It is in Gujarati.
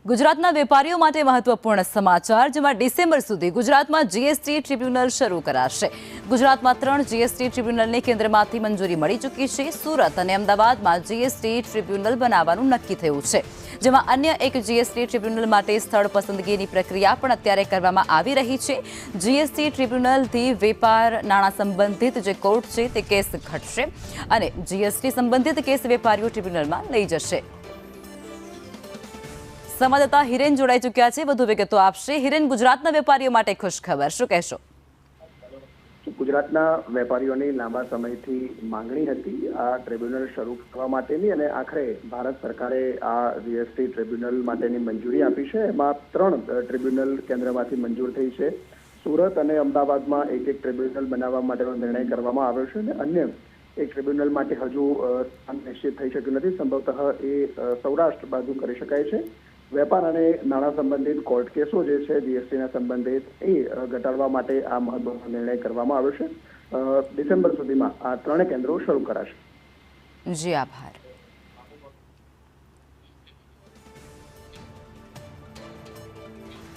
ગુજરાતના વેપારીઓ માટે મહત્વપૂર્ણ સમાચાર, જેમાં ડિસેમ્બર સુધી ગુજરાતમાં જીએસટી ટ્રિબ્યુનલ શરૂ કરાશે। ગુજરાતમાં 3 જીએસટી ટ્રિબ્યુનલને કેન્દ્રમાંથી મંજૂરી મળી ચૂકી છે। સુરત અને અમદાવાદમાં જીએસટી ટ્રિબ્યુનલ બનાવવાનું નક્કી થયું છે, જેમાં અન્ય એક જીએસટી ટ્રિબ્યુનલ માટે સ્થળ પસંદગીની પ્રક્રિયા પણ અત્યારે કરવામાં આવી રહી છે। જીએસટી ટ્રિબ્યુનલથી વેપાર નાણાં સંબંધિત જે કોર્ટ છે તે કેસ ઘટશે અને જીએસટી સંબંધિત કેસ વેપારીઓ ટ્રિબ્યુનલમાં લઈ જશે। સંવાદદાતા હિરેન જોડાઈ ચૂક્યા છે, વધુ વિગતો આપશે। હિરેન, ગુજરાતના વેપારીઓ માટે ખુશખબર, શું કહેશો? ગુજરાતના વેપારીઓની લાંબા સમયથી માંગણી હતી આ ટ્રિબ્યુનલ શરૂ કરવા માટેની, અને આખરે ભારત સરકારે આ જીએસટી ટ્રિબ્યુનલ માટેની મંજૂરી આપી છે। એમાં 3 ટ્રિબ્યુનલ કેન્દ્રમાંથી મંજૂર થઈ છે। સુરત અને અમદાવાદમાં એક ટ્રિબ્યુનલ બનાવવા માટેનો નિર્ણય કરવામાં આવ્યો છે અને અન્ય એક ટ્રિબ્યુનલ માટે હજુ નિશ્ચિત થઈ શક્યું નથી। સંભવતઃ એ સૌરાષ્ટ્ર બાજુ કરી શકાય છે। વેપાર અને નાણાં સંબંધિત કોર્ટ કેસો જે છે જીએસટીના સંબંધિત એ ઘટાડવા માટે આ મહત્વનો નિર્ણય કરવામાં આવ્યો છે। ડિસેમ્બર સુધીમાં આ 3 કેન્દ્રો શરૂ કરાશે। જી, આભાર।